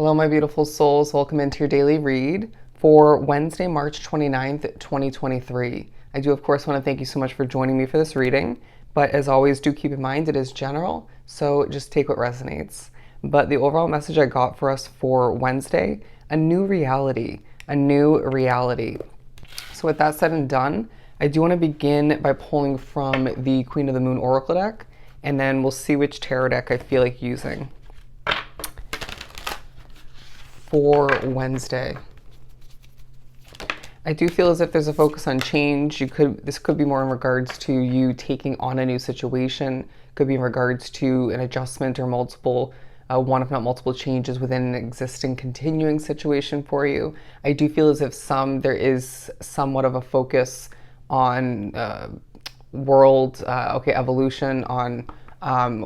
Hello, my beautiful souls. Welcome into your daily read for Wednesday, March 29th, 2023. I do, of course, want to thank you so much for joining me for this reading. But as always, do keep in mind it is general, so just take what resonates. But the overall message I got for us for Wednesday, a new reality, a new reality. So with that said and done, I do want to begin by pulling from the Queen of the Moon Oracle deck, and then we'll see which tarot deck I feel like using for Wednesday. I do feel as if there's a focus on change. This could be more in regards to you taking on a new situation. Could be in regards to an adjustment or multiple, one if not multiple changes within an existing continuing situation for you. I do feel as if there is somewhat of a focus on world, evolution, on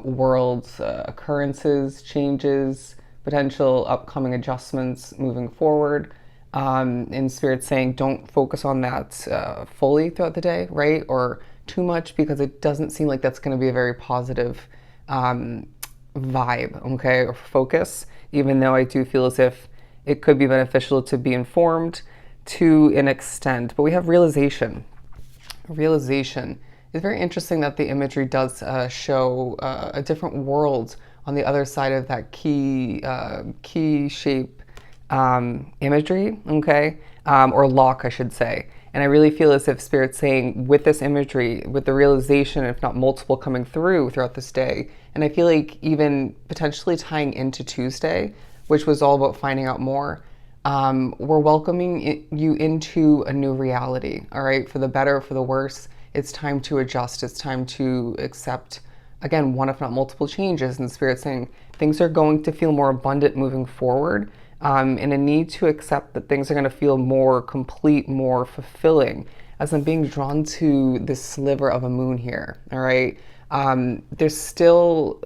world occurrences, changes, potential upcoming adjustments moving forward. In Spirit saying don't focus on that fully throughout the day, right? Or too much, because it doesn't seem like that's going to be a very positive vibe, okay, or focus, even though I do feel as if it could be beneficial to be informed to an extent. But we have realization. Realization. It's very interesting that the imagery does show a different world on the other side of that key shape imagery, okay, or lock, I should say. And I really feel as if Spirit's saying with this imagery, with the realization, if not multiple coming through throughout this day, and I feel like even potentially tying into Tuesday, which was all about finding out more, we're welcoming you into a new reality, all right, for the better, for the worse. It's time to adjust. It's time to accept, again, one if not multiple changes. And Spirit saying things are going to feel more abundant moving forward, and a need to accept that things are going to feel more complete, more fulfilling, as I'm being drawn to this sliver of a moon here, all right? There's still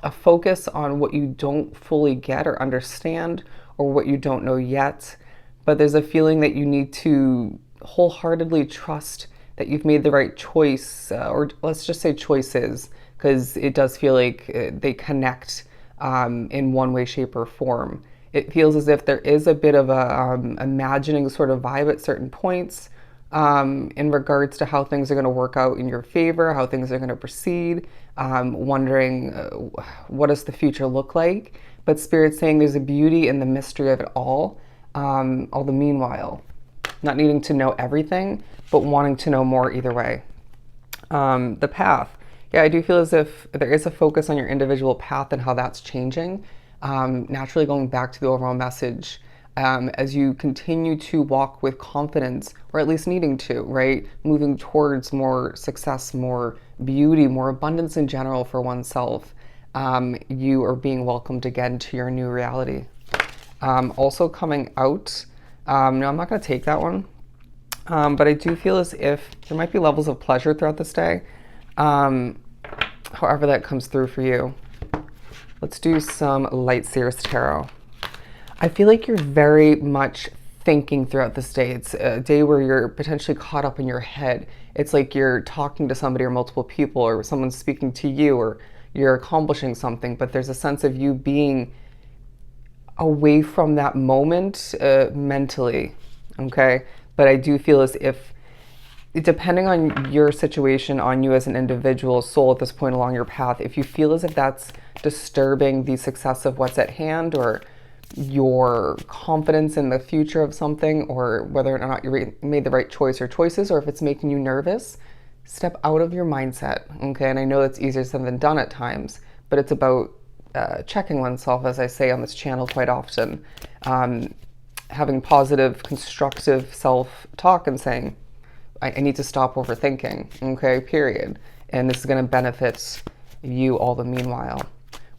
a focus on what you don't fully get or understand, or what you don't know yet, but there's a feeling that you need to wholeheartedly trust that you've made the right choice, or let's just say choices, because it does feel like they connect in one way, shape, or form. It feels as if there is a bit of a imagining sort of vibe at certain points in regards to how things are going to work out in your favor, how things are going to proceed, wondering what does the future look like. But Spirit's saying there's a beauty in the mystery of it all the meanwhile. Not needing to know everything, but wanting to know more either way. The path. Yeah, I do feel as if there is a focus on your individual path and how that's changing. Naturally going back to the overall message, as you continue to walk with confidence, or at least needing to, right? Moving towards more success, more beauty, more abundance in general for oneself. You are being welcomed again to your new reality. Also coming out, no, I'm not going to take that one, but I do feel as if there might be levels of pleasure throughout this day, however that comes through for you. Let's do some Light Seers Tarot. I feel like you're very much thinking throughout this day. It's a day where you're potentially caught up in your head. It's like you're talking to somebody or multiple people, or someone's speaking to you, or you're accomplishing something, but there's a sense of you being away from that moment mentally, okay? But I do feel as if, depending on your situation, on you as an individual soul at this point along your path, if you feel as if that's disturbing the success of what's at hand, or your confidence in the future of something, or whether or not you made the right choice or choices, or if it's making you nervous, step out of your mindset, okay? And I know it's easier said than done at times, but it's about checking oneself, as I say on this channel quite often, having positive, constructive self-talk and saying, I need to stop overthinking, okay, period. And this is going to benefit you all the meanwhile.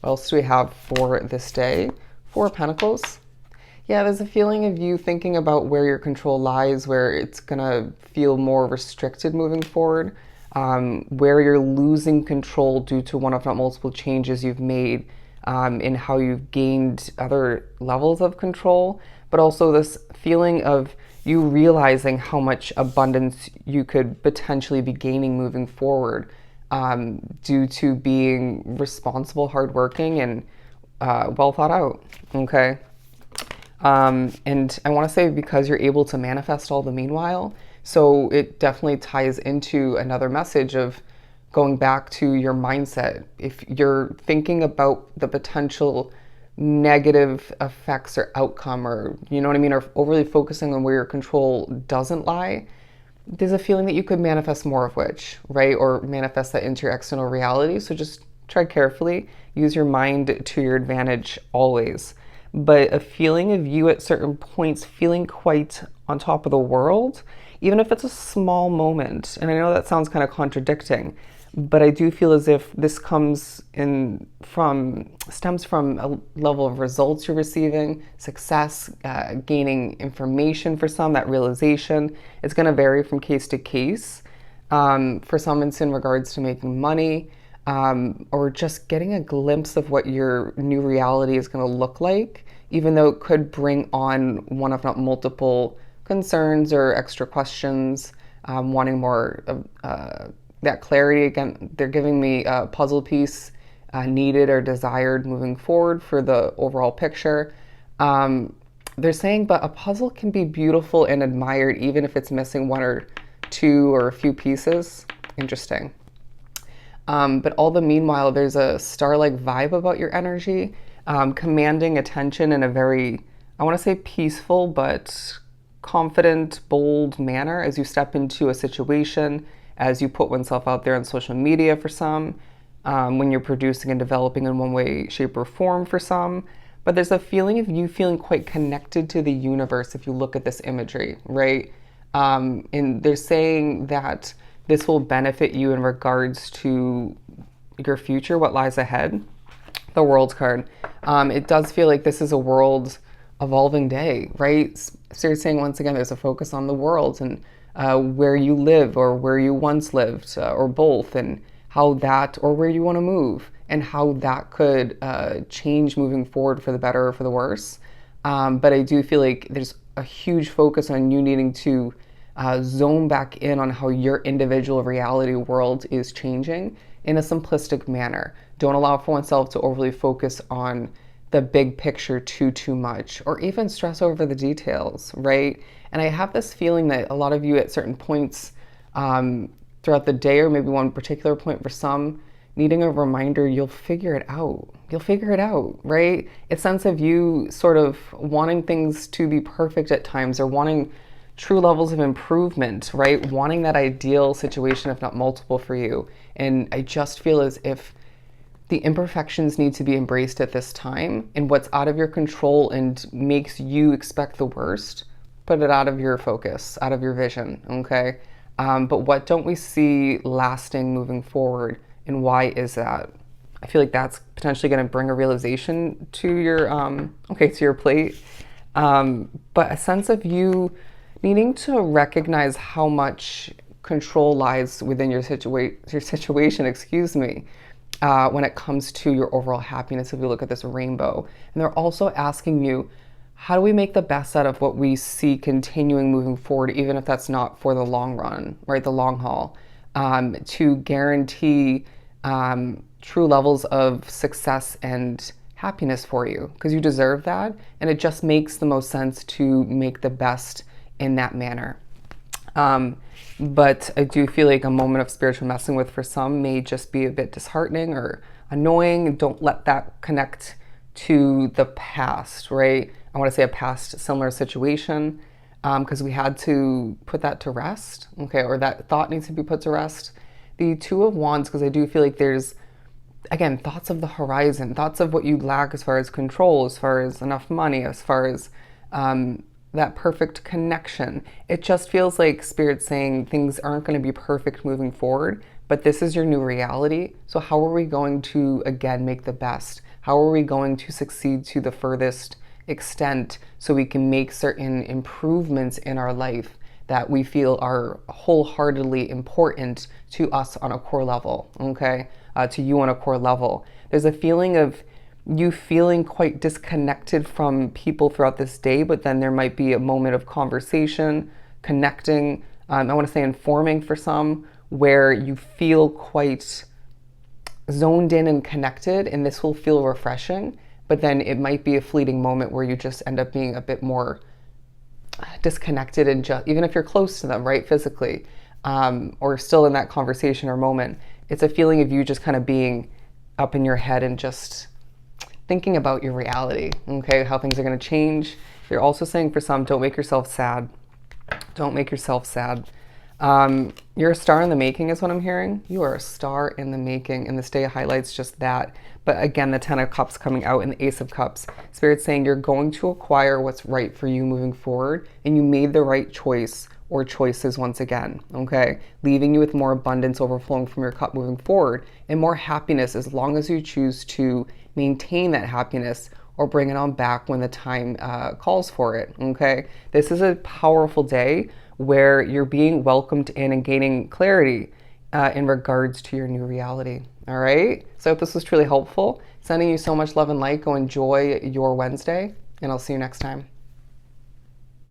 What else do we have for this day? Four of Pentacles. Yeah, there's a feeling of you thinking about where your control lies, where it's going to feel more restricted moving forward, where you're losing control due to one if not multiple changes you've made in how you've gained other levels of control, but also this feeling of you realizing how much abundance you could potentially be gaining moving forward due to being responsible, hardworking, and well thought out, okay? And I want to say because you're able to manifest all the meanwhile, so it definitely ties into another message of going back to your mindset. If you're thinking about the potential negative effects or outcome, or you know what I mean, or overly focusing on where your control doesn't lie, there's a feeling that you could manifest more of which, right? Or manifest that into your external reality. So just tread carefully, use your mind to your advantage always. But a feeling of you at certain points feeling quite on top of the world, even if it's a small moment. And I know that sounds kind of contradicting, but I do feel as if this stems from a level of results you're receiving, success, gaining information for some, that realization. It's going to vary from case to case. For some, it's in regards to making money, or just getting a glimpse of what your new reality is going to look like, even though it could bring on one, if not multiple, concerns or extra questions, wanting more that clarity. Again, they're giving me a puzzle piece needed or desired moving forward for the overall picture. They're saying, but a puzzle can be beautiful and admired even if it's missing one or two or a few pieces. Interesting. But all the meanwhile, there's a star-like vibe about your energy, commanding attention in a very, I want to say peaceful, but confident, bold manner as you step into a situation, as you put oneself out there on social media for some, when you're producing and developing in one way, shape, or form for some. But there's a feeling of you feeling quite connected to the universe if you look at this imagery, right? And they're saying that this will benefit you in regards to your future, what lies ahead. The World card. It does feel like this is a world evolving day, right? So you're saying once again, there's a focus on the world and where you live or where you once lived, or both, and how that, or where you want to move, and how that could change moving forward for the better or for the worse. But I do feel like there's a huge focus on you needing to zone back in on how your individual reality world is changing in a simplistic manner. Don't allow for oneself to overly focus on the big picture too much, or even stress over the details, right? And I have this feeling that a lot of you at certain points throughout the day, or maybe one particular point for some, needing a reminder, you'll figure it out. You'll figure it out, right? It's a sense of you sort of wanting things to be perfect at times, or wanting true levels of improvement, right? Wanting that ideal situation, if not multiple, for you. And I just feel as if the imperfections need to be embraced at this time, and what's out of your control and makes you expect the worst, put it out of your focus, out of your vision, okay? But what don't we see lasting moving forward, and why is that? I feel like that's potentially going to bring a realization to your, to your plate. But a sense of you needing to recognize how much control lies within your situation, when it comes to your overall happiness, if you look at this rainbow. And they're also asking you, how do we make the best out of what we see continuing moving forward, even if that's not for the long run, right? The long haul, to guarantee true levels of success and happiness for you, because you deserve that. And it just makes the most sense to make the best in that manner. But I do feel like a moment of spiritual messing with for some may just be a bit disheartening or annoying. Don't let that connect to the past, right? I want to say a past similar situation, because we had to put that to rest, okay? Or that thought needs to be put to rest. The Two of Wands, because I do feel like there's, again, thoughts of the horizon, thoughts of what you lack as far as control, as far as enough money, as far as that perfect connection. It just feels like Spirit saying things aren't going to be perfect moving forward, but this is your new reality. So how are we going to, again, make the best? How are we going to succeed to the furthest extent so we can make certain improvements in our life that we feel are wholeheartedly important to us on a core level, okay? To you on a core level. There's a feeling of you feeling quite disconnected from people throughout this day, but then there might be a moment of conversation, connecting, I want to say informing for some, where you feel quite zoned in and connected, and this will feel refreshing. but then it might be a fleeting moment where you just end up being a bit more disconnected, and just even if you're close to them, right, physically, or still in that conversation or moment, it's a feeling of you just kind of being up in your head and just thinking about your reality, okay, how things are going to change. You're also saying for some, don't make yourself sad. Don't make yourself sad. You're a star in the making is what I'm hearing. You are a star in the making, and this day highlights just that. But again, the 10 of Cups coming out and the Ace of Cups. Spirit's saying you're going to acquire what's right for you moving forward, and you made the right choice or choices once again, okay? Leaving you with more abundance overflowing from your cup moving forward, and more happiness as long as you choose to maintain that happiness or bring it on back when the time calls for it, okay? This is a powerful day where you're being welcomed in and gaining clarity in regards to your new reality, all right? So I hope this was truly helpful. Sending you so much love and light. Go enjoy your Wednesday, and I'll see you next time.